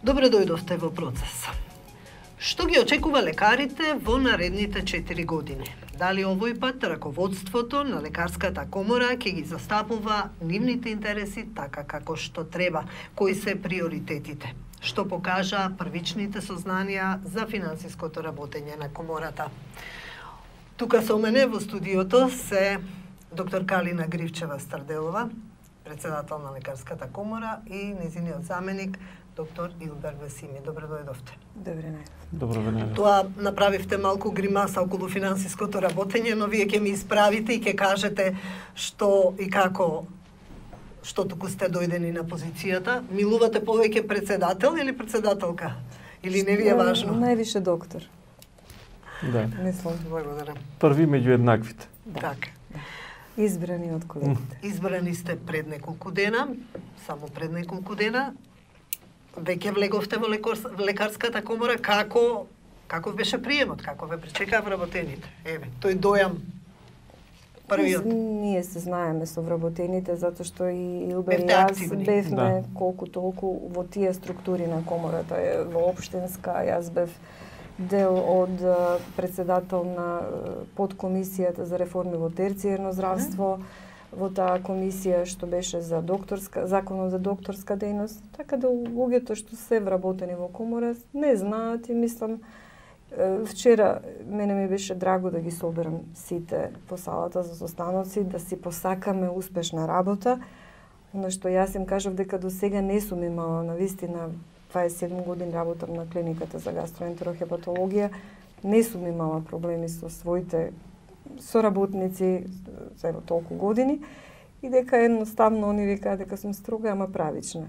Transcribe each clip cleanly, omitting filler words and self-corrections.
Добре дојдовте во процес. Што ги очекува лекарите во наредните 4 години? Дали овој пат раководството на лекарската комора ќе ги застапува нивните интереси така како што треба? Кои се приоритетите? Што покажа првичните сознанија за финансиското работење на комората? Тука со мене во студиото се доктор Калина Гривчева-Старделова, председател на Лекарската комора, и незиниот заменик доктор Илбер Весими. Добре дојдовте. Добро време. Тоа направивте малку гримаса околу финансиското работење, но вие ќе ми исправите и ќе кажете што и како, што туку сте дојдени на позицијата. Милувате повеќе председател или председателка? Или не ви е важно? Највише доктор. Да. Мислам. Благодарам. Први меѓу еднаквите. Да. Така. Избрани од колегите. Избрани сте пред неколку дена, само пред неколку дена. Веќе влеговте во лекарската комора. Каков беше приемот? Како ве пречекаа вработените? Еве, тој дојам првиот. Ние се знаеме со вработените, затоа што и Илбер и Бевте јас активни. бевме колку толку во тие структури на комората. Во општинска, јас бев дел од председател на подкомисијата за реформи во терцијерно здравство, во таа комисија што беше за законот за докторска дејност, така да луѓето што се вработени во комора не знаат и мислам, вчера мене ми беше драго да ги соберам сите по салата за состаноци, да си посакаме успешна работа. Оно што јас им кажав дека до сега не сум имала, навистина 27 години работам на клиниката за гастроентерохепатологија, не сум имала проблеми со своите соработници за ево толку години и дека едноставно они викаат дека сум строга, ама правична.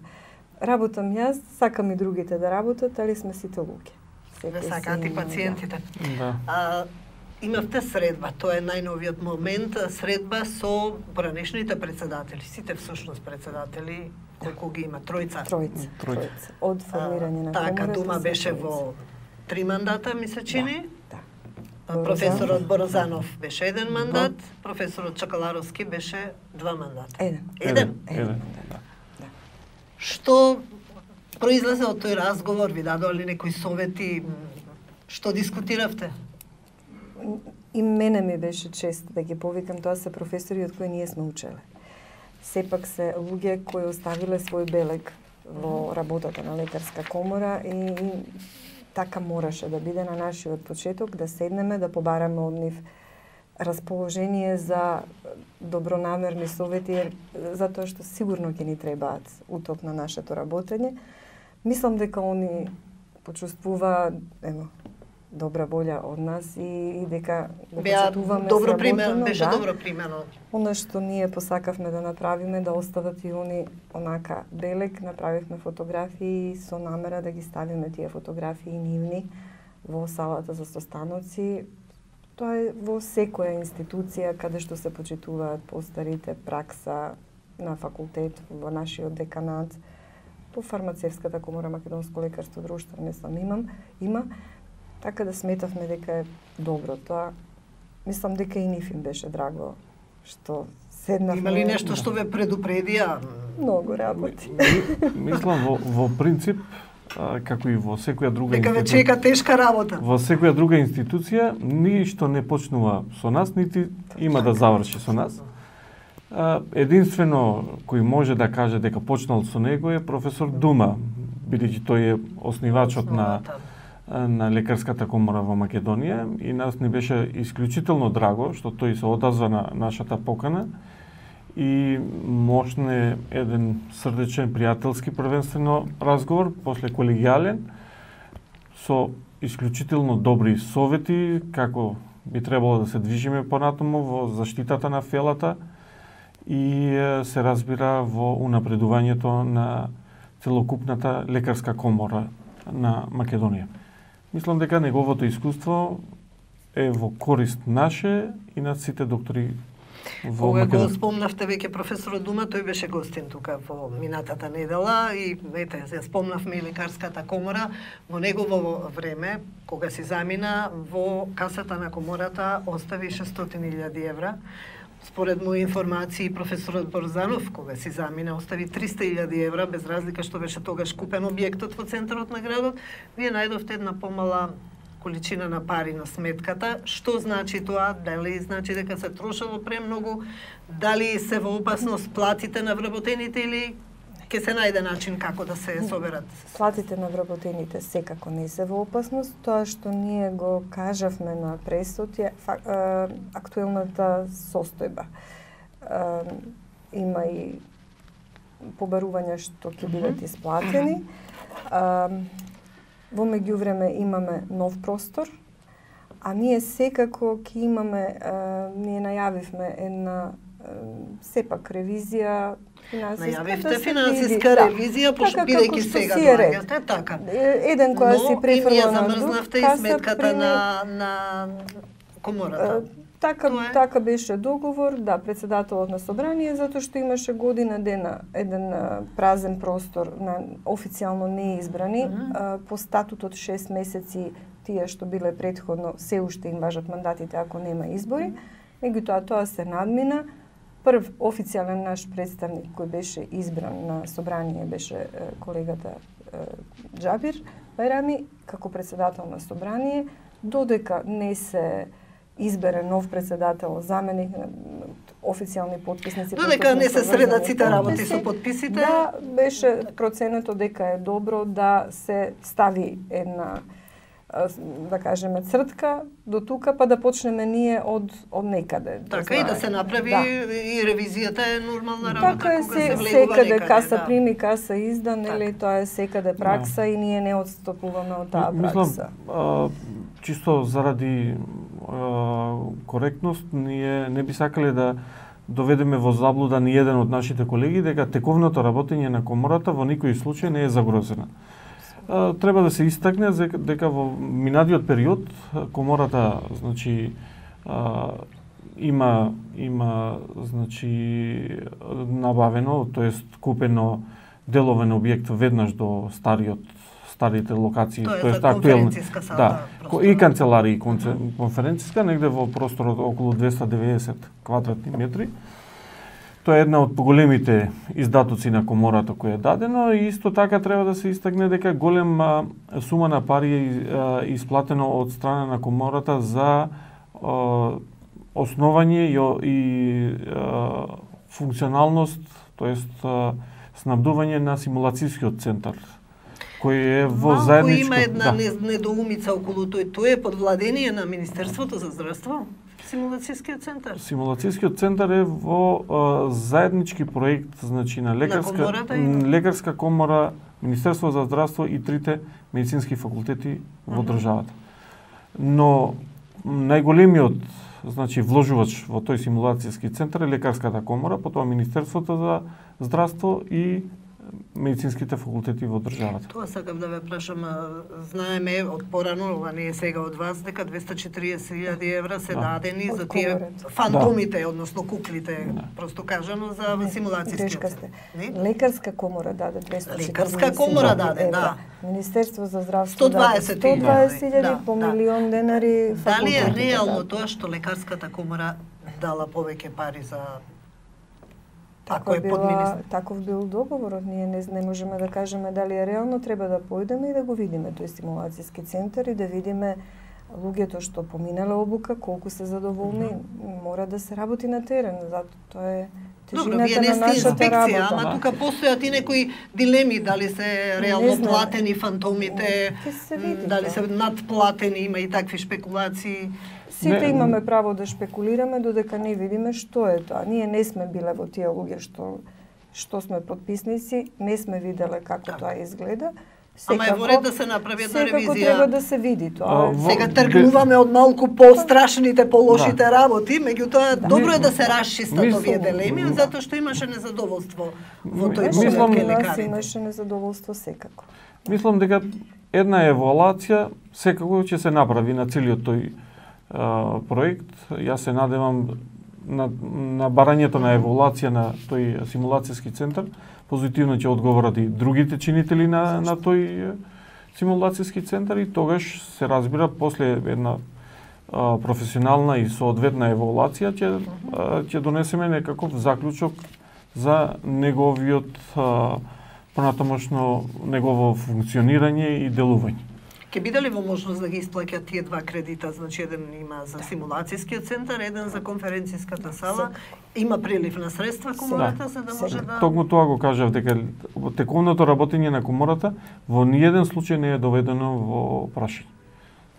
Работам јас, сакам и другите да работат, али сме сите луѓе. Ве сакаат и пациентите. Да. Имавте средба, тоа е најновиот момент, средба со поранешните председатели. Сите всушност председатели, колку ги има? Тројца. Тројца. Од формирање на комората. Така, Дума беше во 3 мандата, ми се чини. Да. Професорот Борозанов беше 1 мандат, професорот Чакаларовски беше 2 мандата. Еден. Да. Што произлезе од тој разговор? Ви дадоа ли некои совети? Што дискутиравте? И мене ми беше чест да ги повикам, тоа се професори од кои ние сме учеле. Сепак се луѓе кои оставиле свој белег во работата на лекарска комора и така мораше да биде на нашиот почеток, да седнеме, да побараме од нив расположение за добронамерни совети, затоа што сигурно ќе ни требаат уток на нашето работење. Мислам дека они почувствуваат добра волја од нас и дека го почитуваме сработено. Беше добро примено. Она што ние посакавме да направиме, да остават и они онака белег, направивме фотографии со намера да ги ставиме тие фотографии нивни во салата за состаноци. Тоа е во секоја институција каде што се почитуваат постарите, пракса на факултет, во нашиот деканат, по фармацевската комора, Македонско лекарско друштво, мислам има. Така да сметавме дека е добро тоа. Мислам дека и нив им беше драго што седнавме. Има ли нешто што ве предупредија? Многу работи. Мислам во принцип, како и во секоја друга дека ве чека тешка работа. Во секоја друга институција ништо не почнува со нас, нити има да заврши со нас. Единствено кој може да каже дека почнал со него е професор Дума, бидејќи тој е основачот на Лекарската комора во Македонија и нас ни беше исклучително драго што тој се одазва на нашата покана и мощне еден срдечен, пријателски првенствено разговор, после колегијален, со исклучително добри совети како би требало да се движиме понатаму во заштитата на фелата и се разбира во унапредувањето на целокупната лекарска комора на Македонија. Мислам дека неговото искуство е во корист наше и на сите доктори во Кога Македонија. го спомнавте веќе професорот Дума, тој беше гостин тука во минатата недела и ете, ја спомнавме и Лекарската комора. Во негово време, кога си замина, во касата на комората остави 600.000 евра. Според мои информации, професорот Борзанов, кога си замина, остави 300.000 евра, без разлика што беше тогаш купен објектот во центарот на градот. Вие најдовте една помала количина на пари на сметката. Што значи тоа? Дали значи дека се трошело премногу? Дали се во опасност платите на вработените или ќе се најде начин како да се соберат? Платите на вработените секако не се во опасност. Тоа што ние го кажавме на пресот е актуелната состојба. Има и побарувања што ќе бидат исплатени. Во меѓувреме имаме нов простор, а ние секако ќе имаме, ние најавивме една сепак ревизија најавивте финансиска ревизија, пошто бидејќи сега доаѓате, така. Еден која си префрлила на друг, замрзнавте и сметката на комората. Така беше договор, да, председателот на собрание, затоа што имаше година дена еден празен простор на официјално неизбрани, по статутот 6 месеци тие што биле претходно се уште им важат мандатите ако нема избори. Меѓутоа тоа се надмина. Прв официјален наш представник кој беше избран на собрание беше колегата Џабир Бајрами како председател на собрание, додека не се избере нов председател, заменик, официјални потписници. Додека не се средат сите работи со потписите. Да, беше проценето дека е добро да се стави една, да кажеме, цртка до тука, па да почнеме ние од некаде. Така и да се направи и ревизијата е нормална работа. Така е, кога се влегува секаде некаде, каса прими, каса изда, нели, тоа е секаде пракса и ние не отстапуваме од таа пракса. Чисто заради коректност, ние не би сакале да доведеме во заблуда ни еден од нашите колеги дека тековното работење на комората во никој случај не е загрозена. Треба да се истакне дека во минатиот период комората, значи, има значи набавено, тоест купено деловен објект веднаш до старите локации, тоест актуелни, да, и канцеларија и конференциска, негде во просторот околу 290 квадратни метри. Тоа е една од поголемите издатоци на комората која е дадено и исто така треба да се истакне дека голема сума на пари е исплатено од страна на комората за основање и функционалност, тоест снабдување на симулацијскиот центар кој е во заедничко... Има една недоумица околу тој. Тој е под владение на Министерството за здравство? Симулацијскиот центар? Симулацијскиот центар е во заеднички проект, значи на лекарска комора, Министерство за здравство и трите медицински факултети во државата. Но најголемиот, значи, вложувач во тој симулацијски центар е лекарската комора, потоа Министерството за здравство и медицинските факултети во државата. Тоа сакам да ве прашам, знаеме од порано, ова не е сега од вас, дека 240.000 евра се дадени за тие фантомите, односно куклите, просто кажано, за симулацијскиот центар. Лекарска комора даде 240.000 Лекарска комора даде, да. Министерство за здравство 120.000 по милион денари. Дали е реално тоа што лекарската комора дала повеќе пари за Таков бил договорот. Ние не можеме да кажеме дали е реално, треба да појдеме и да го видиме тој симулацијски центар и да видиме луѓето што поминале обука колку се задоволни. Мора да се работи на терен, затоа тоа е тежината на нашата работа. Ама тука постојат и некои дилеми, дали се реално платени фантомите, дали се надплатени, има и такви шпекулации. Сите имаме право да шпекулираме додека не видиме што е тоа. Ние не сме биле во тие луѓе што сме подписници, не сме виделе како тоа изгледа. Ама е во ред да се направи една ревизија. Секако треба да се види тоа. Сега тргнуваме од малку по-страшните, по-лошите работи, меѓутоа добро е да се расчистат овие дилеми, затоа што имаше незадоволство во тој момент кај лекарите. Имаше незадоволство секако. Мислам дека една евалуација секако ќе се направи на целиот тој проект. Јас се надевам на барањето на еволуација на тој симулацијски центар. Позитивно ќе одговорат и другите чинители на тој симулацијски центар и тогаш се разбира после една професионална и соодветна евалуација ќе донесеме некаков заклучок за неговиот понатамошно негово функционирање и делување. Ке биде ли во можност да ги исплаќат тие два кредита? Значи, еден има за симулацијскиот центар, еден за конференцијската сала. Има прилив на средства комората, за да може да... Токму тоа го кажав, дека тековното работење на комората во ниеден случај не е доведено во прашање.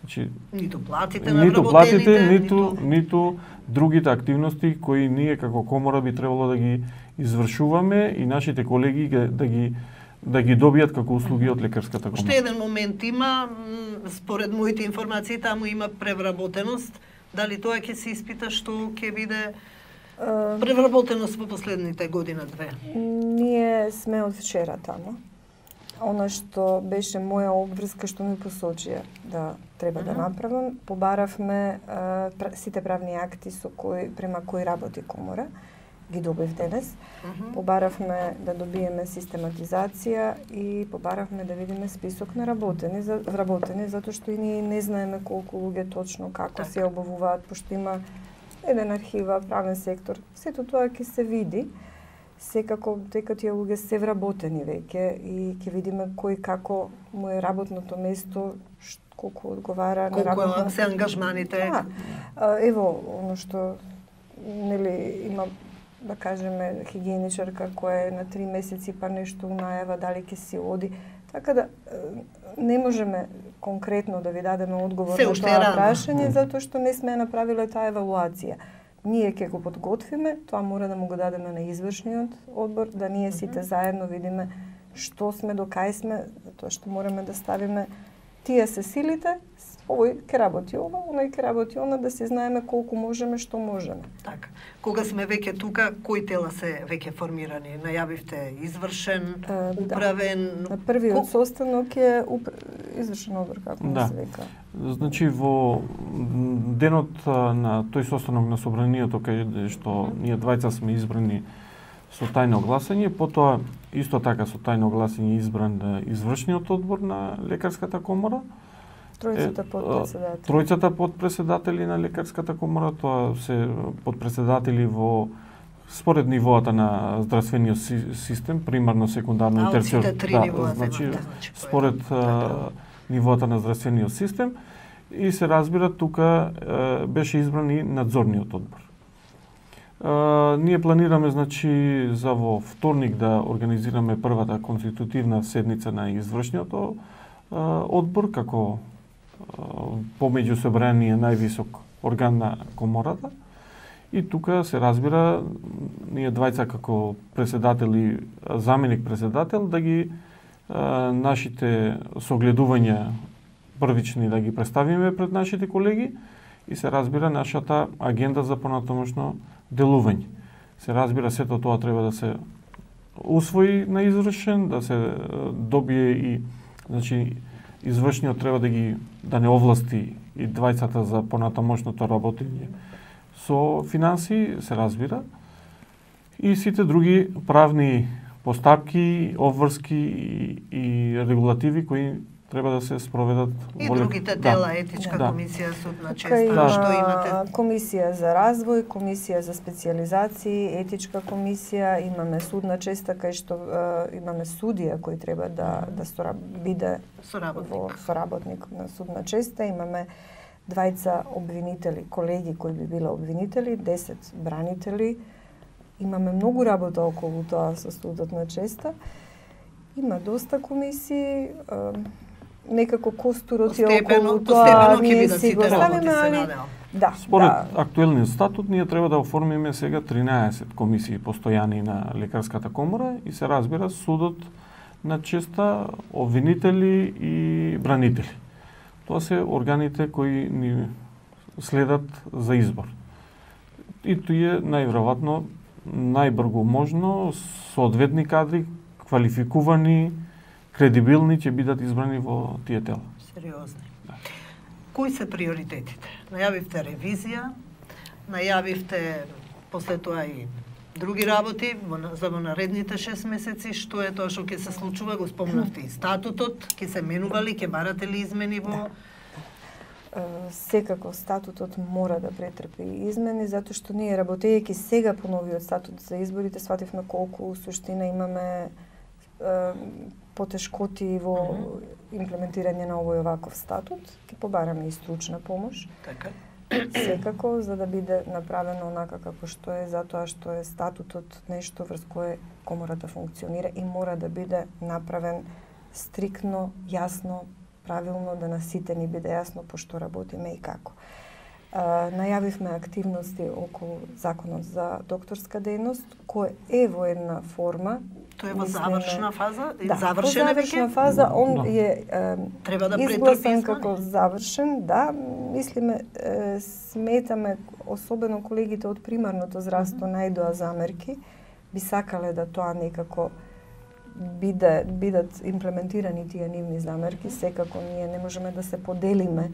Значи, ниту платите на вработените, ниту другите активности кои ние како комора би требало да ги извршуваме и нашите колеги да ги добијат како услуги од лекарската комора. Уште еден момент има, според моите информации, таму има превработеност. Дали тоа ќе се испита што ќе биде превработеност во последните година-две? Ние сме од вчера таму. Она што беше моја обврска што ми посочија да треба да направам, побаравме сите правни акти према кои работи комора, ги добив денес. Побаравме да добиеме систематизација и побаравме да видиме список на вработени, затоа што и ние не знаеме колку луѓе точно како се обувуваат, пошто има еден архива, правен сектор, сето тоа ќе се види. Секако, дека тие луѓе се вработени веќе и ќе видиме кој како му е работното место, колку одговара на работното. Колку се ангажманите. Ево, оно што нели има, да кажеме, хигиеничарка која е на 3 месеци па нешто унајава дали ќе си оди. Така да не можеме конкретно да ви дадеме одговор на тоа прашање, затоа што не сме направиле таа евалуација. Ние ќе го подготвиме, тоа мора да му го дадеме на извршниот одбор, да ние сите заедно видиме што сме, до кај сме, затоа што мораме да ставиме тие се силите, овој ќе работи ова, оној ќе работи она, да си знаеме колку можеме, што можеме. Така. Кога сме веќе тука, кои тела се веќе формирани? Најавивте извршен, управен? На првиот состанок е извршен одбор, како се века. Значи, во денот на тој состанок на собранието, каде што ние двајца сме избрани со тајно гласање, потоа исто така со тајно гласање избран извршниот одбор на лекарската комора, тројцата подпредседатели на лекарската комора, тоа се подпредседатели во според нивоата на здравствениот систем, примарно, секундарно и терцијарно. Значи, според нивоата на здравствениот систем, и се разбира тука беше избран и надзорниот одбор. Ние планираме, значи, за во вторник да организираме првата конститутивна седница на извршниот одбор, како помеѓу собрание највисок орган на комората. И тука се разбира, ние двајца како председател и заменик председател да ги нашите согледувања првични да ги представиме пред нашите колеги и се разбира нашата агенда за понатамошно делување. Се разбира, сето тоа треба да се усвои на извршен, да се добие и, значи, извршниот треба да не овласти и двајцата за понатамошното работење со финанси, се разбира, и сите други правни постапки, обврски и регулативи кои треба да се спроведат. И другите тела, етичка комисија, судна честа, што имате? Комисија за развој, комисија за специјализации, етичка комисија, имаме судна честа, кај што имаме судија кој треба да биде соработник на судна честа, имаме двајца обвинители, колеги кои би биле обвинители, 10 бранители. Имаме многу работа околу тоа со судот на честа. Има доста комисии, некако костурот е околу тоа, ние си го ставиме, според актуелниот статут, ние треба да оформиме сега 13 комисии постојани на лекарската комора и се разбира судот на честа, обвинители и бранители. Тоа се органите кои ни следат за избор. И тоа е најверојатно најбрзо можно, соодветни кадри, квалификувани, кредибилни ќе бидат избрани во тие тела. Сериозни. Кои се приоритетите? Најавивте ревизија, најавивте после тоа и други работи за во наредните 6 месеци. Што е тоа што ќе се случува? Го спомнавте и статутот, ќе се менува ли, ќе барате ли измени во секако статутот мора да претрпи измени, затоа што ние работејќи сега по новиот статут за изборите, свативме колку суштина имаме потешкоти во имплементирање на овој оваков статут. Ќе побараме и стручна помош. Така. Секако, за да биде направено онака како што е, затоа што е статутот нешто врз кое комората функционира и мора да биде направен стриктно, јасно, правилно, да на сите ни биде јасно по што работиме и како. Најавивме активности околу законот за докторска дејност, кој е во една форма. Тој е во завршна фаза? Да, завршен во завршна фаза, он е треба да изгласан како завршен, да, мислиме, сметаме, особено колегите од примарното здравство најдоа замерки, би сакале да тоа некако бидат имплементирани тие нивни замерки, секако ние не можеме да се поделиме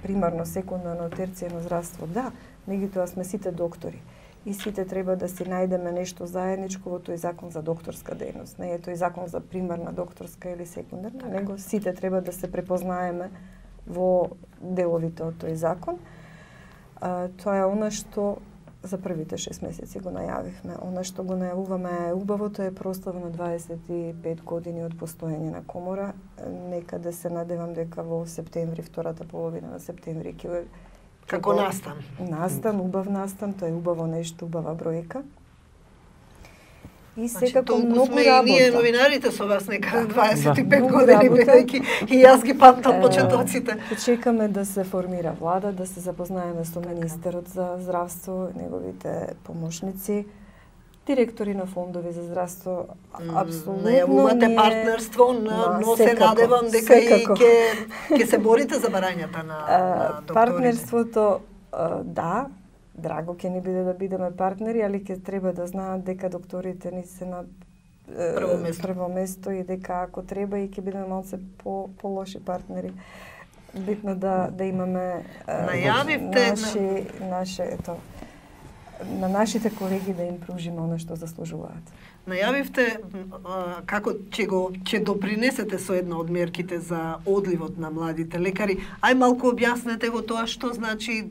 примарно, секундарно, терцијно здравство, да, меѓутоа сме сите доктори и сите треба да си најдеме нешто заедничко во тој закон за докторска дејност. Не е тој закон за примарна докторска или секундарна, него сите треба да се препознаеме во деловите од тој закон. Тоа е она што за првите 6 месеци го најавивме. Она што го најавуваме е убаво, тоа е прослава на 25 години од постоење на комора. Некаде се надевам дека во септември, втората половина на септември ќе како настан. Настан, убав настан, тоа е убаво нешто, убава бројка. И секако многу сме работа. И ние новинарите со вас нека 25 многу години, работа. бидејќи и јас ги памтам почетоците. Чекаме да се формира влада, да се запознаеме со министерот за здравство, неговите помошници, директори на фондови за здравство. Апсолутно најавувате партнерство, но се надевам дека и ќе се борите за барањата на докторите. Партнерството, да, драго ќе ни биде да бидеме партнери, али ќе треба да знаат дека докторите ни се на прво место и дека ако треба и ќе бидеме малце по-лоши партнери. Битно да имаме на нашите колеги да им пружиме она што заслужуваат. Најавивте како ќе допринесете со една од мерките за одливот на младите лекари. Ај малку објаснете го тоа што значи.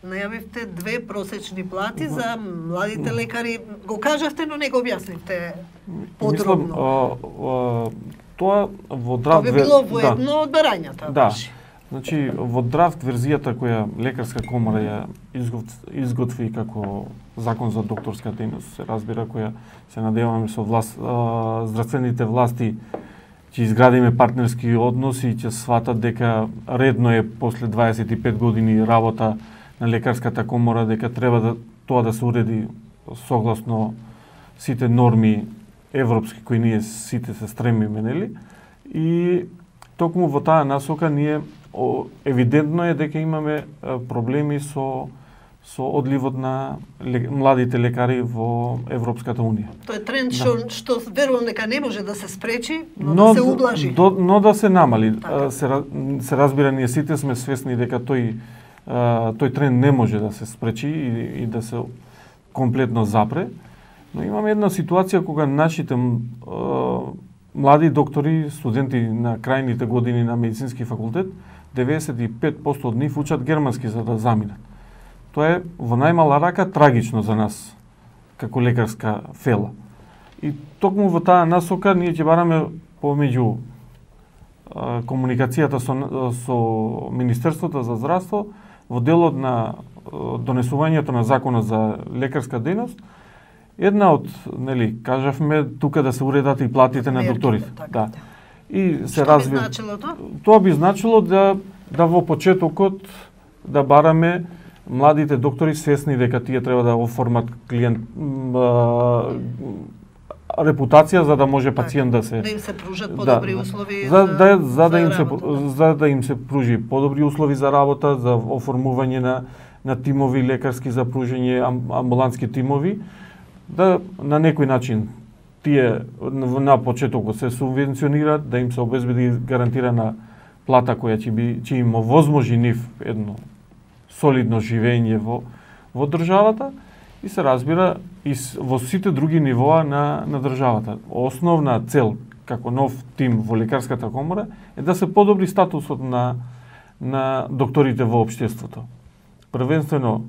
Најавивте 2 просечни плати за младите лекари. Го кажавте, но не го објаснивте подробно. Мислам, тоа во драфт... Тоа би било во едно од барањата. Да. Значи, во драфт верзијата која Лекарска комора ја изготви како закон за докторска дејност, се разбира, која се надеваме со здравствените власти ќе изградиме партнерски односи и ќе сватат дека редно е после 25 години работа на Лекарската комора дека треба тоа да се уреди согласно сите норми европски кои ние сите се стремиме, нели? И токму во таа насока ние евидентно е дека имаме проблеми со одливот на младите лекари во Европската унија. Тоа е тренд што верувам дека не може да се спречи, но да се ублажи. Но да се намали. Се разбира, ние сите сме свесни дека тој тренд не може да се спречи и да се комплетно запре. Но имаме една ситуација кога нашите млади доктори, студенти на крајните години на медицински факултет, 95% од нив учат германски за да заминат. Тоа е во најмала рака трагично за нас како лекарска фела. И токму во таа насока ние ќе бараме помеѓу комуникацијата со Министерството за здравство во делот на донесувањето на законот за лекарска дејност. Една од, нели, кажавме тука да се уредат и платите на докторите. Да. И се би значило тоа? Тоа би значило да во почетокот да бараме младите доктори свесни дека тие треба да оформат репутација за да може пациент да се им се пружат подобри услови за да им се пружи подобри услови за работа, за оформување на тимови лекарски за пружење амбулантски тимови, да на некој начин тие на почетокот се субвенционираат, да им се обезбеди гарантирана плата која ќе им овозможи нив едно солидно живење во државата и се разбира и во сите други нивоа на државата. Основна цел како нов тим во Лекарската комора е да се подобри статусот на на докторите во општеството. Првенствено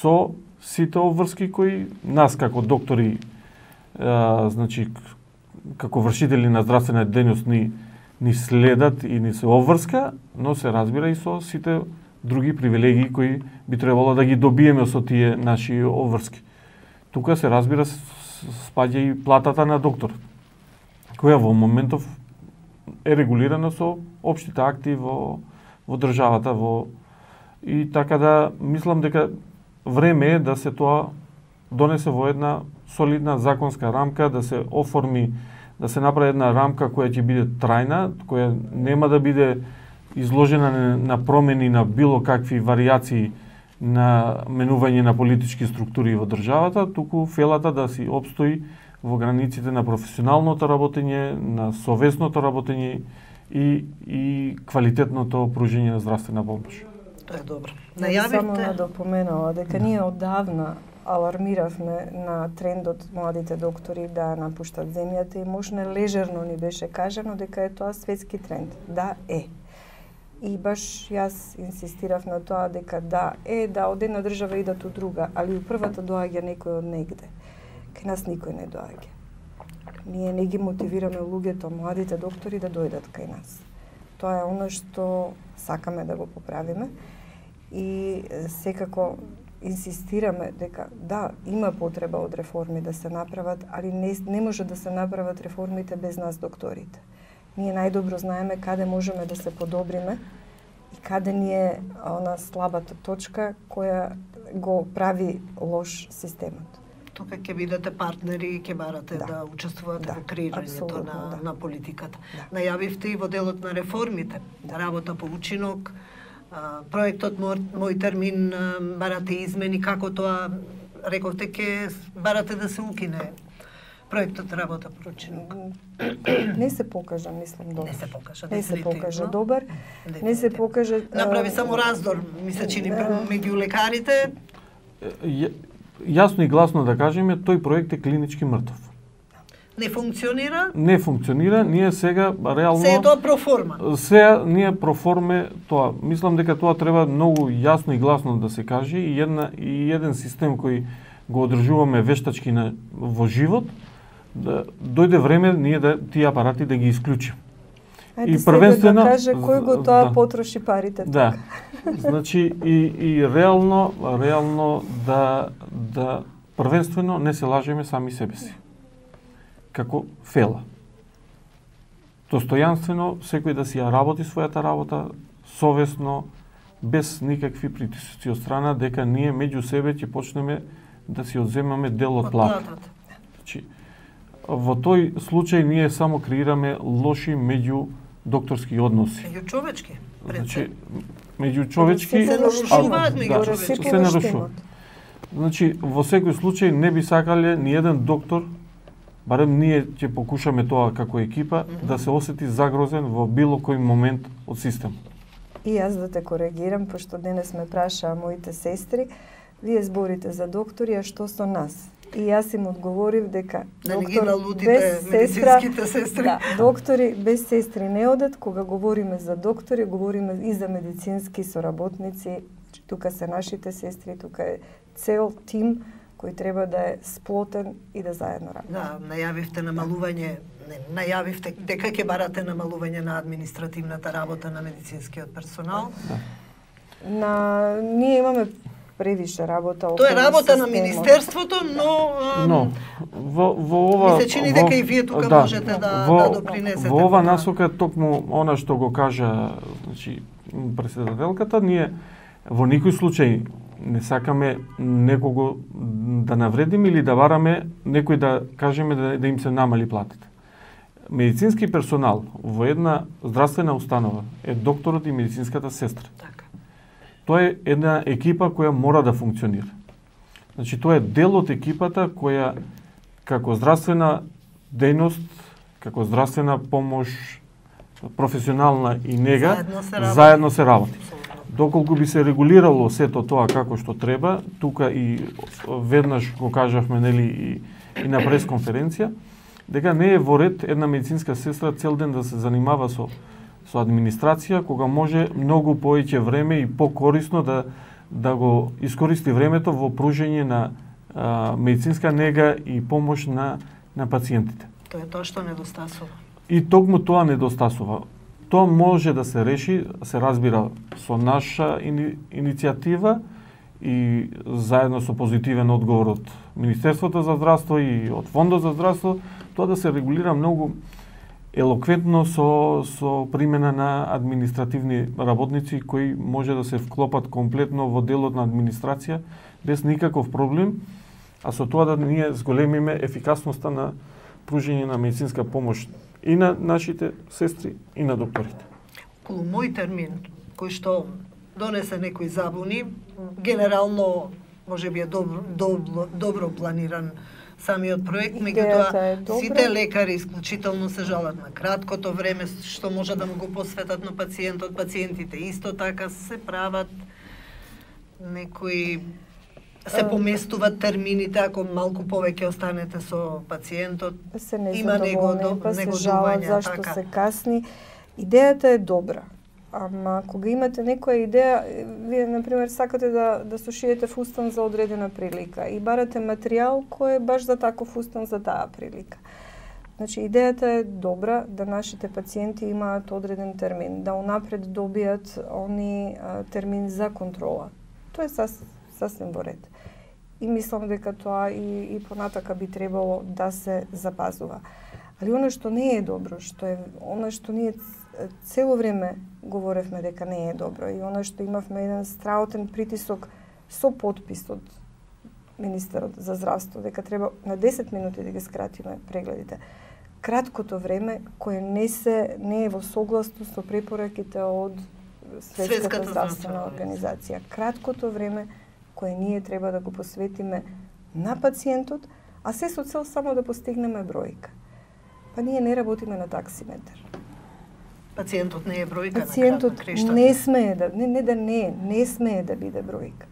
со сите обврски кои нас како доктори, значи како вршители на здравствена дејност ни следат и ни се обврска, но се разбира и со сите други привилегии кои би требало да ги добиеме со тие наши обврски. Тука се разбира спаѓа и платата на доктор, која во моментов е регулирана со општите акти во државата и така да мислам дека време е да се тоа донесе во една солидна законска рамка, да се оформи, да се направи една рамка која ќе биде трајна, која нема да биде изложена на промени на било какви варијации на менување на политички структури во државата, туку фелата да си обстои во границите на професионалното работење, на совесното работење и квалитетното пружење на здравствена помош. Тоа е добро. Само да допоменала дека ние одавна алармиравме на трендот младите доктори да напуштат земјата и можне лежерно ни беше кажано дека е тоа светски тренд. Да, е. И баш јас инсистирав на тоа дека да од една држава идат у друга, али у првата доаѓа некој од негде. Кај нас никој не доаѓа. Ние не ги мотивираме луѓето, младите доктори да дојдат кај нас. Тоа е оно што сакаме да го поправиме и секако инсистираме дека да, има потреба од реформи да се направат, али не може да се направат реформите без нас докторите. Ние најдобро знаеме каде можеме да се подобриме и каде ни е она слабата точка која го прави лош системот. Тука ќе бидете партнери и ќе барате да учествувате во креирањето на политиката. Да. Најавивте и во делот на реформите, работа по учинок, проектот Мој термин барате измени, како тоа рековте ќе барате да се укине проектот работа по учинок. Не се покажа, мислам, добар. Не се покажа добар. Не се покажа. Направи само раздор, ми се чини меѓу лекарите. Јасно и гласно да кажеме, тој проект е клинички мртов. Не функционира? Не функционира, ние сега реално... Се е тоа проформа? Сега ние проформе тоа. Мислам дека тоа треба многу јасно и гласно да се каже и еден систем кој го одржуваме вештачки во живот, да дојде време ние тие апарати да ги исклучиме. И првенствено да каже кој го тоа потроши парите тука. Да. Значи и реално да првенствено не се лажеме сами себе си. Како фела. Достојанствено секој да си ја работи својата работа совесно, без никакви притисоци од страна дека ние меѓу себе ќе почнеме да си одземаме дел од плата. Значи во тој случај ние само креираме лоши меѓу докторски односи. Меѓучовечки. Значи меѓучовечки се нарушуваат. Значи во секој случај не би сакале ни еден доктор, барем ние ќе покушаме тоа како екипа, да се осети загрозен во било кој момент од системот. И јас да те коригирам, пошто денес ме прашаа моите сестри, вие зборите за доктори, а што со нас? И јас им одговорив дека доктор без сестра, доктори без сестри не одат. Кога говориме за доктори, говориме и за медицински соработници. Тука се нашите сестри, тука е цел тим кој треба да е сплотен и да заедно работи. Да, најавивте најавивте дека ќе барате намалување на административната работа на медицинскиот персонал. Ние имаме превише работа. Тоа е работа на министерството, но во ова ми се чини дека и вие тука можете да допринесете. Во ова насока токму она што го кажа, значи претседателката, ние во никој случај не сакаме некого да навредиме или да бараме некој да кажеме да им се намали платите. Медицински персонал во една здравствена установа е докторот и медицинската сестра. Така. Тоа е една екипа која мора да функционира. Значи тоа е дел од екипата која како здравствена дејност, како здравствена помош, професионална и нега заедно се работи. Доколку би се регулирало сето тоа како што треба, тука и веднаш го кажавме нели и на пресконференција, дека не е во ред една медицинска сестра цел ден да се занимава со со администрација, кога може многу повеќе време и покорисно да го искористи времето во пружење на медицинска нега и помош на пациентите. Тоа е тоа што недостасува. И токму тоа недостасува. Тоа може да се реши, се разбира, со наша иницијатива и заедно со позитивен одговор од Министерството за здравство и од Фондот за здравство, тоа да се регулира многу елоквентно со примена на административни работници кои може да се вклопат комплетно во делот на администрација без никаков проблем, а со тоа да ние зголемиме ефикасноста на пружење на медицинска помош и на нашите сестри и на докторите. Околу мој термин, кој што донесе некои забуни, генерално можеби е добро планиран самиот проект, меѓутоа сите лекари исклучително се жалат на краткото време што може да му го посветат на пациентот. Пациентите исто така се прават некои се поместуваат термините, ако малку повеќе останете со пациентот, има па се жалат зашто се касни. Идејата е добра, ама кога имате некоја идеја, вие, например, сакате да сушиете фустан за одредена прилика и барате материјал кој е баш за таков фустан за таа прилика. Значи, идејата е добра да нашите пациенти имаат одреден термин, да унапред добијат термин за контрола. Тоа е сасвим во ред. И мислам дека тоа и понатака би требало да се запазува. Али оно што не е добро, оно што ние цело време говоревме дека не е добро и оно што имавме еден страутен притисок со подпис од министерот за здравство дека треба на 10 минути да ги скратиме прегледите. Краткото време кое не е во согласност со препораките од Светската здравствена организација. Краткото време кое ние треба да го посветиме на пациентот, а се со цел само да постигнеме бројка. Па ние не работиме на таксиметар. Пациентот не е бројка. Пациентот не смее не смее да биде бројка.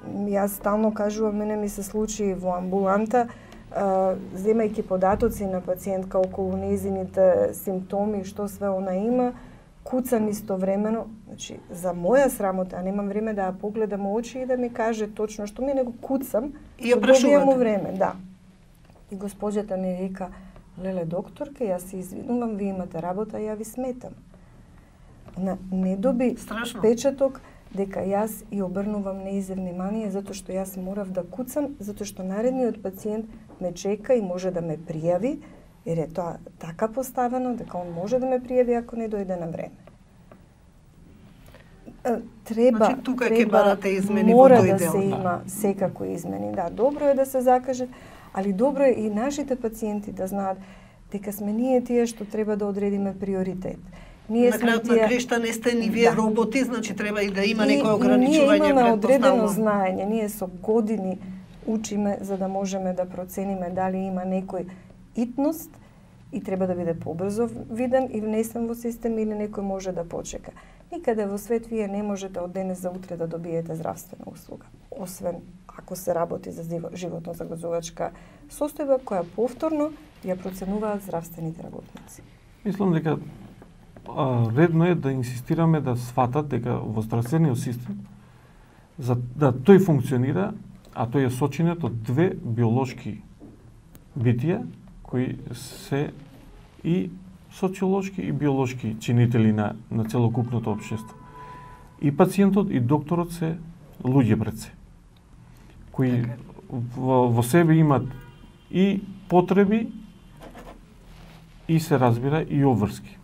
Јас стално кажувам, мене ми се случи во амбуланта, земајќи податоци на пациентка околу нејзините симптоми, што све она има, куцам истовремено, значи, за моја срамота, а немам време да ја погледам очи и да ми каже точно што ми, него куцам и ја прашувате. Време, да. И госпоđата ми вика, леле докторке, јас се извинувам, ви имате работа, ја ви сметам. Она не доби печаток дека јас и обрнувам неизе внимание затоа што јас морав да куцам, затоа што наредниот пациент ме чека и може да ме пријави, jer je тоа така поставено дека он може да ме пријави ако не дојде на време. Значи, тука ќе барате измени во тој дел. Мора да се има секако измени. Да, добро е да се закаже, али добро е и нашите пациенти да знаат дека сме ние тие што треба да одредиме приоритет. Ние на крајот на кришта не сте ни вие роботи, значи треба и да има некој ограничување, ние имаме одредено знаење, ние со години учиме за да можеме да процениме дали има некој итност и треба да биде побрзо виден и внесен во систем или некој може да почека. Никаде во свет вие не можете од денес за утре да добиете здравствена услуга, освен ако се работи за животно загрозувачка состојба која повторно ја проценуваат здравствените работници. Мислам дека редно е да инсистираме да сватат дека во здравствениот систем за да тој функционира, а тој е сочинет од две биолошки битија кои се и социолошки и биолошки чинители на целокупното општество. И пациентот и докторот се луѓе пред се, кои во себе имат и потреби и се разбира и обврски.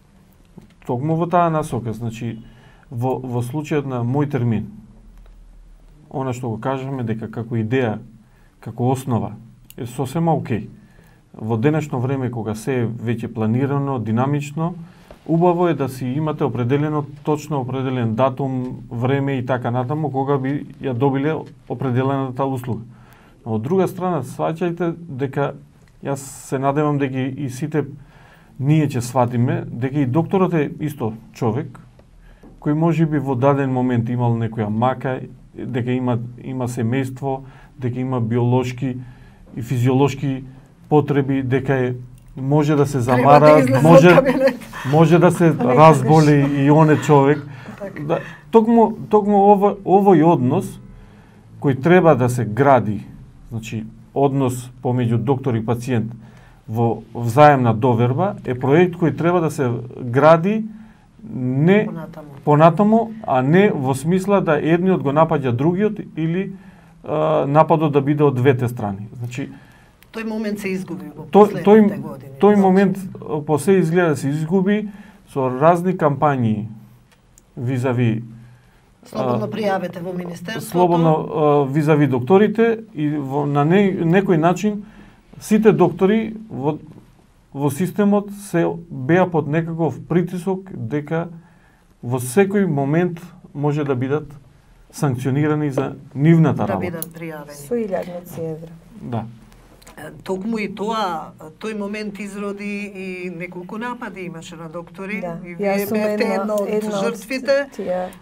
Токму во таа насока, значи во случајот на мој термин, она што го кажаме дека како идеја, како основа е сосема окей. Во денешно време кога се е веќе планирано, динамично, убаво е да си имате определено, точно определен датум, време и така натаму кога би ја добиле определената услуга. Но од друга страна, сваќајте дека јас се надевам дека и сите ние ќе сватиме дека и докторот е исто човек кој можеби во даден момент имал некоја мака, дека има семејство, дека има биолошки и физиолошки потреби, дека може да се замара, може да се разболи и оне човек. Да, токму овој однос кој треба да се гради, значи однос помеѓу доктор и пациент во взаемна доверба, е проект кој треба да се гради не понатаму, а не во смисла да едниот го напаѓа другиот или нападот да биде од двете страни. Значи, тој момент се изгуби во последните години. Тој момент по се изгледа да се изгуби со разни кампањи визави слободно пријавете во министерството. Слободно визави докторите и на некој начин сите доктори во системот се беа под некаков притисок дека во секој момент може да бидат санкционирани за нивната работа. Да бидат пријавени. Со 1000 евра. Да. Токму и тој момент изроди и неколку напади имаше на доктори. Да. И вие бевте една од жртвите.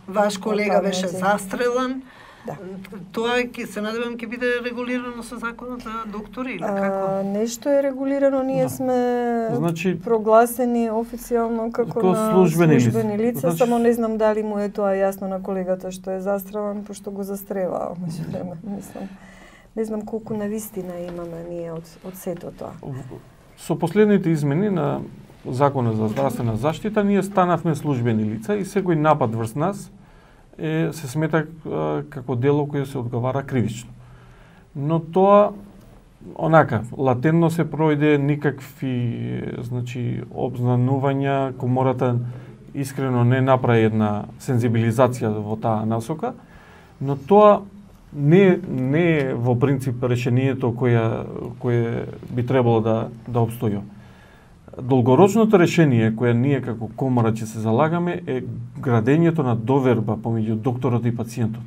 Ваш колега беше застрелан. Да. Тоа ќе се надевам ќе биде регулирано со законот за доктори или како? Нешто е регулирано, ние сме прогласени официјално како на службени лица, Значи... само не знам дали му е тоа јасно на колегата што е застрелан, пошто го застрелаа меѓувреме, мислам. Не знам колку навистина имаме ние од сето тоа. Со последните измени на Законот за здравствена заштита ние станавме службени лица и секој напад врз нас се смета како дело кој се одговара кривично. Но тоа онака латентно се пројде, никакви обзнанувања, комората искрено не направи една сензибилизација во таа насока, но тоа не е во принцип решението кое би требало да обстојува. Долгорочното решение кое ние како комора ќе се залагаме е градењето на доверба помеѓу докторот и пациентот.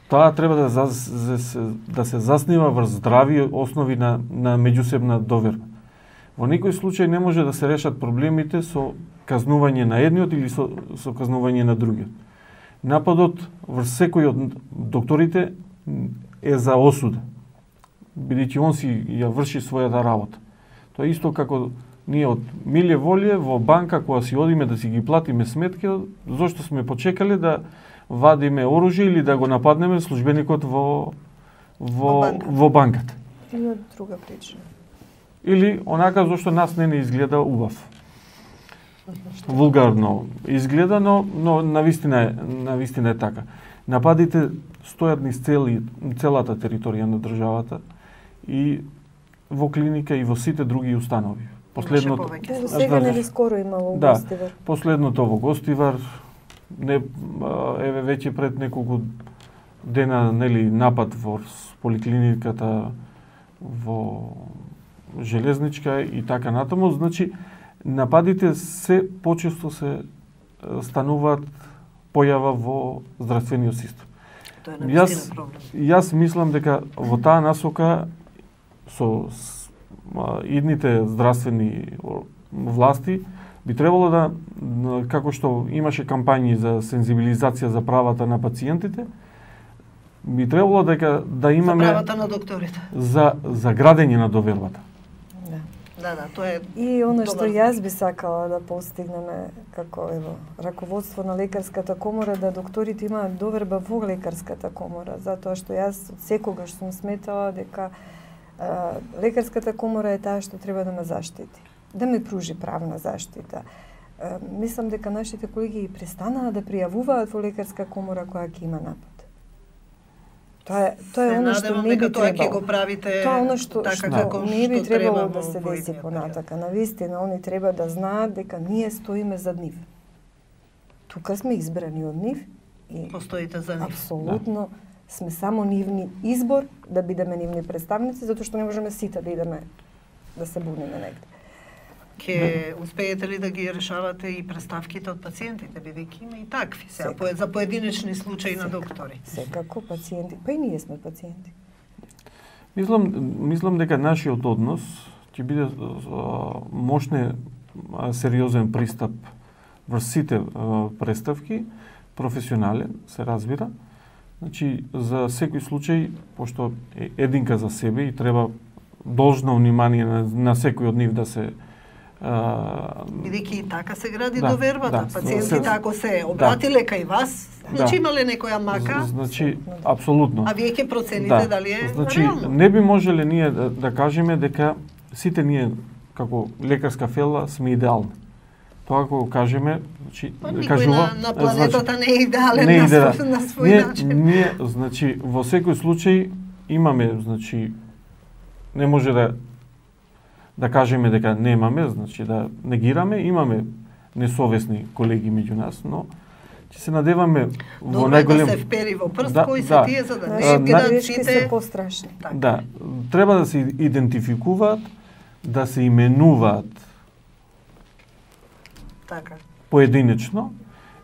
Таа треба да се заснива врз здрави основи на меѓусебна доверба. Во некој случај не може да се решат проблемите со казнување на едниот или со казнување на другиот. Нападот врз секој од докторите е за осуда, бидејќи он си ја врши својата работа. Тоа е исто како ние од миле волје во банка кога си одиме да си ги платиме сметки, зошто сме почекале да вадиме оружје или да го нападнеме службеникот во банката. Или од друга причина. Или онака зошто нас не изгледа убав. Вулгарно изгледа, но навистина е така. Нападите стојат низ целата територија на државата и во клиника и во сите други установи. Последното сега нели скоро имало во Гостивар. Последното во Гостивар еве веќе пред неколку дена напад во поликлиниката во Железничка и така натаму, значи нападите се почесто се стануваат појава во здравствениот систем. Тоа е навистина проблем. Јас мислам дека во таа насока со идните здравствени власти би требало да, како што имаше кампањи за сензибилизација за правата на пациентите, би требало да имаме за правата на докторите, за градење на довербата. Да, тоа е. И она што јас би сакала да постигнеме како раководство на лекарската комора, да докторите имаат доверба во лекарската комора, затоа што јас од секогаш сум сметала дека лекарската комора е таа што треба да ме заштити, да ми пружи правна заштита. Мислам дека нашите колеги и престанаа да пријавуваат во лекарска комора кога ќе има напад. Тоа е оно што не би требало. Тоа е оно што не би требало да се деси понатака. Навистина, они треба да знаат дека ние стоиме за нив. Тука сме избрани од нив и постоите за нив. Апсолутно сме само нивни избор да бидеме нивни представници, затоа што не можеме сите да идеме да се буниме негде. Ке успеете ли да ги решавате и представките од пациентите, бидејќи има и такви за поединечни случаи на доктори? Секако пациенти, па и ние сме пациенти. Мислам дека нашиот однос ќе биде мощне сериозен пристап врз сите представки, професионален, се разбира. Значи, за секој случај, пошто е единка за себе и треба должно внимание на секој од нив да се Бидејќи и така се гради да, довербата. да, Пациентите ако се обратиле кај вас, значи имале некоја мака. Значи апсолутно. А вие ќе процените дали е значи, реално. Не би можеле ние да кажеме дека сите ние како лекарска фела сме идеални. Тоа кога кажеме, значи кажува на планетата значи, не е идеален на свој начин. Ние значи во секој случај имаме, значи не може да кажеме дека немаме, значи да негираме, имаме несовесни колеги меѓу нас, но ќе се надеваме во најголем... да се впери во прст, кои се тие за да не грешки се пострашни. Да, треба да се идентификуваат, да се именуваат така поединечно,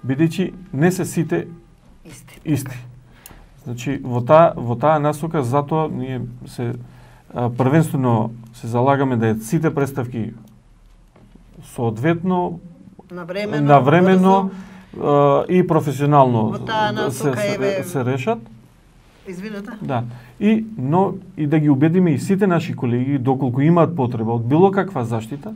бидејќи не се сите исти. Значи во таа насока затоа ние се првенствено се залагаме да сите представки соодветно навремено и професионално се решат. Извинете. Да. Но да ги убедиме и сите наши колеги, доколку имаат потреба од било каква заштита,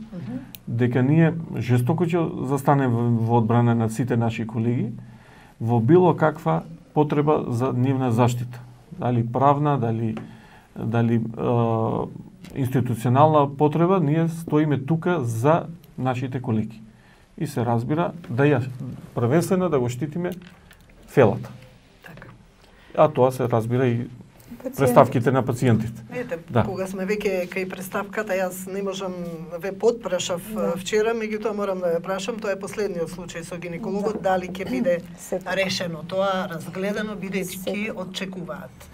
дека ние жестоко ќе застанеме во одбрана на сите наши колеги во било каква потреба за нивна заштита. Дали правна, дали институционална потреба, ние стоиме тука за нашите колеги. И се разбира првенствено да го штитиме фелата. Така. А тоа се разбира и представките на пациентите. Ете, кога сме веќе кај представката, јас не можам, ве подпрашав вчера, меѓутоа морам да ве прашам, тоа е последниот случај со гинекологот, дали ќе биде решено тоа, разгледано, бидејќи очекуваат.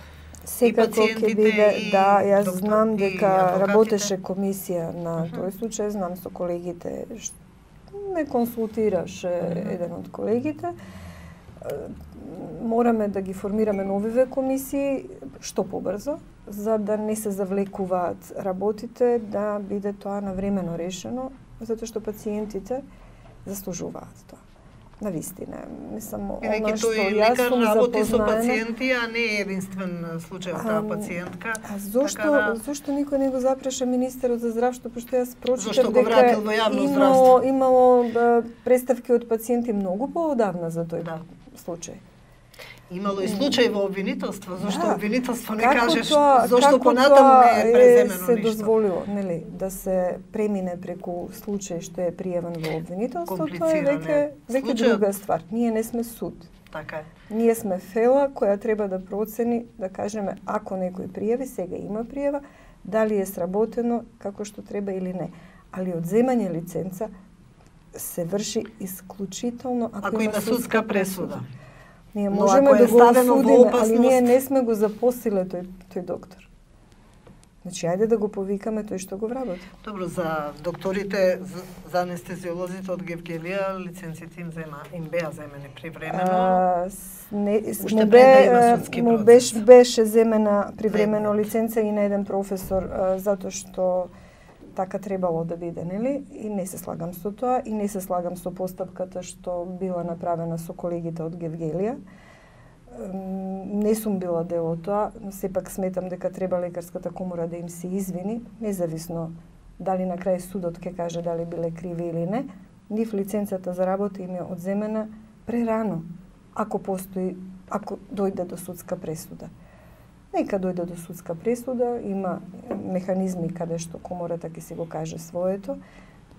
Секако ќе биде, да, јас знам дека работеше комисија на тој случај, знам со колегите, ме консултираше еден од колегите. Мораме да ги формираме новиве комисии што побрзо, за да не се завлекуваат работите, да биде тоа навремено решено, затоа што пациентите заслужуваат тоа. Навистина, мислам, она што јас сум работи со пациенти, а не е единствен случај од таа пациентка. А зошто никој не го запреша министерот за здравство, пошто јас прочитав дека имало представки од пациенти многу поодавна за тој случај. Имало и случај во обвинителство, зашто обвинителство не кажеш, зашто понатаму не е преземено се дозволило, нели, да се премине преку случај што е пријавен во обвинителство, тоа е веќе друга ствар. Ние не сме суд. Така е. Ние сме фела која треба да процени, да кажеме, ако некој пријави, сега има пријава, дали е сработено како што треба или не. Али одземање лиценца се врши исклучително ако има судска пресуда. Ние можеме да го осудиме, али ние не сме го запослиле тој доктор. Значи, ајде да го повикаме тој што го вработи. Добро, за докторите, за анестезиолозите од Гевгелија, лиценците им беа земени привремено? Беше земена привремено лиценца и на еден професор, затоа што така требало да биде, нели? И не се слагам со тоа, и не се слагам со постапката што била направена со колегите од Гевгелија. Не сум била дел од тоа, но сепак сметам дека треба лекарската комора да им се извини, независно дали на крај судот ќе каже дали биле криви или не. Нив лиценцата за работа им е одземена прерано, ако дојде до судска пресуда. Нека дојде до судска пресуда, има механизми каде што комората ќе си го каже своето.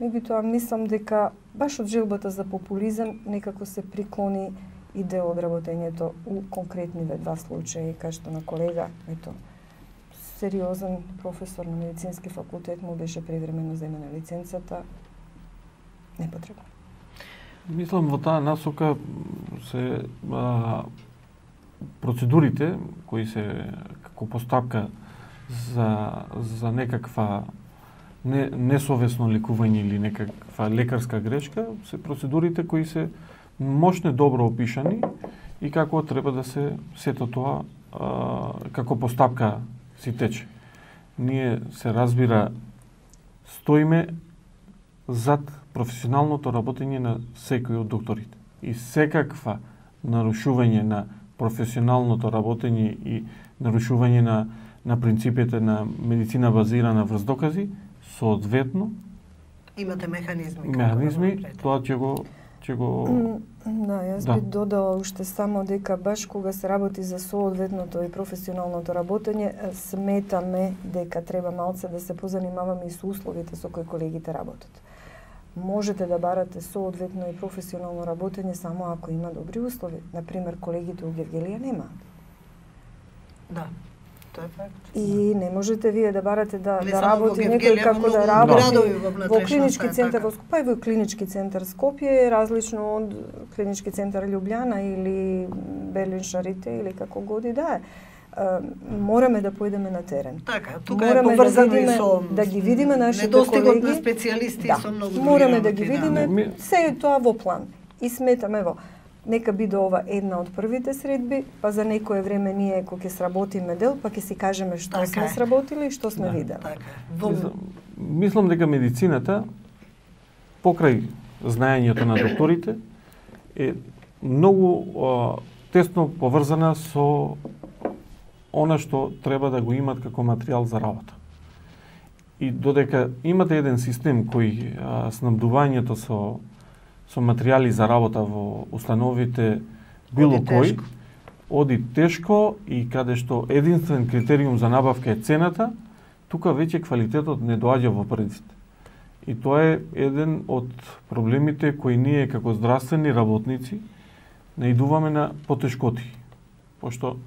Меѓутоа, мислам дека баш од желбата за популизам некако се приклони и дел од работењето у конкретниве два случаи, кај што на колега, сериозен професор на медицински факултет му беше привремено земена лиценцата. Непотребно. Мислам, во таа насока се процедурите кои се како постапка за некаква несовесно лекување или некаква лекарска грешка, се процедурите кои се мощно добро опишани и како треба да се сето тоа како постапка си тече. Ние се разбира стоиме зад професионалното работење на секој од докторите. И секаква нарушување на професионалното работење и нарушување на принципите на медицина базирана врз докази, соодветно Имате механизми. Механизми, тоа ќе го Да, јас би додала уште само дека баш кога се работи за соодветното и професионалното работење, сметаме дека треба малце да се позанимаваме и со условите со кои колегите работат. Можете да барате соодветно и професионално работење само ако има добри услови. Например, колегите у Гевгелија немаат. Да. Тоа е факт. И не можете вие да барате да работи некој како да работи во клинички центар во Скопје, во клинички центар Скопје е различно од клинички центар Лјубљана или Берлин Шарите или како годи да е. Мораме да појдеме на терен. Така, тука е поврзано и со да ги видиме нашите недостигот колеги. на специјалисти и со многу други. Мораме да ги видиме, се е тоа во план. И сметаме нека биде ова една од првите средби, па за некое време ние кога ќе сработиме дел, па ќе си кажеме што сме сработили и што сме видели. Мислам дека медицината покрај знаењето на докторите е многу тесно поврзана со она што треба да го имат како материјал за работа. И додека имате еден систем кој снабдувањето со материјали за работа во установите било кој оди тешко и каде што единствен критериум за набавка е цената, тука веќе квалитетот не доаѓа во предите. И тоа е еден од проблемите кои ние како здравствени работници наидуваме на потешкоти. Пошто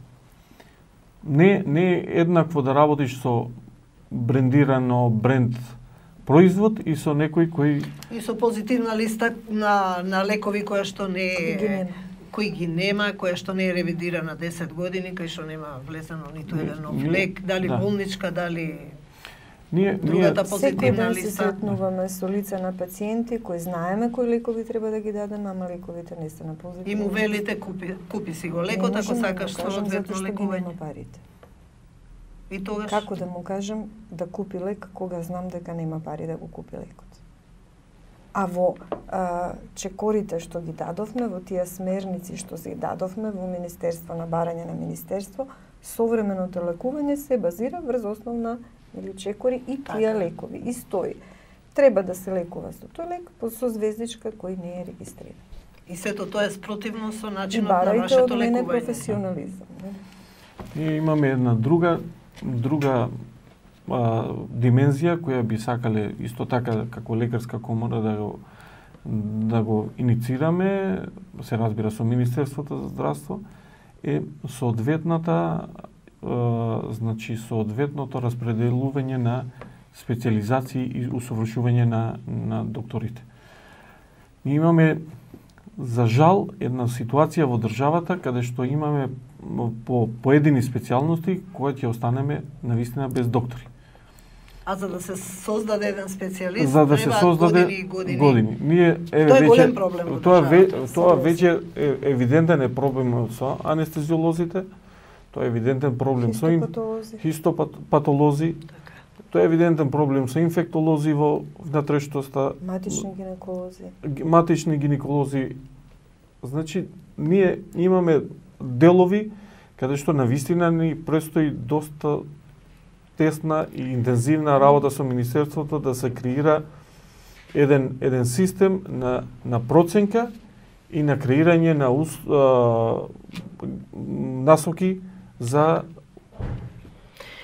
не е еднакво да работиш со брендирано бренд производ и со некој кој и со позитивна листа на лекови која што кои ги нема, која што не е ревидирана 10 години, кој што нема влезено ниту еден нов лек, дали болничка, дали другата позитивна листа. Секој ден се сретнуваме со лица на пациенти кои знаеме кои лекови треба да ги дадеме, ама лековите не се на позитивни. И му велите купи си го лекот ако сакаш соодветно лекување. И тогаш како да му кажам да купи лек кога знам дека нема пари да го купи лекот. А во чекорите што ги дадовме, во тие смерници што се дадовме во Министерство на барање на Министерство, современото лекување се базира врз основна чекори и тие лекови. И стои. Треба да се лекува со тој лек со звездичка кој не е регистриран. И сето тоа е спротивно со начинот на вашето лекување. И барајте од мене професионализам. Ние имаме една друга димензија која би сакале исто така како лекарска комора да го иницираме, се разбира со Министерството за здравство, е соодветното распределување на специализации и усовршување на докторите. Ние имаме за жал една ситуација во државата каде што имаме по поедини специјалности кои ќе останеме навистина без доктори. А за да се создаде еден специјалист, за да се создаде години. Ние тоа е голем проблем. Тоа веќе е евидентен проблем со анестезиолозите, тоа е евидентен проблем со хистопатолози, тоа е евидентен проблем со инфектолози во внатрешноста, матични гинеколози. Значи, ние имаме делови каде што навистина ни престои доста тесна и интензивна работа со Министерството да се креира еден систем на проценка и на креирање на насоки за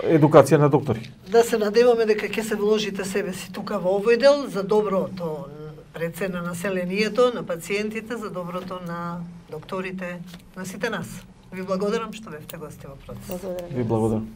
едукација на доктори. Да се надеваме дека ќе се вложите себе си тука во овој дел за доброто рече на населението, на пациентите, за доброто на докторите, на сите нас. Ви благодарам што бевте гости во процес. Ви благодарам.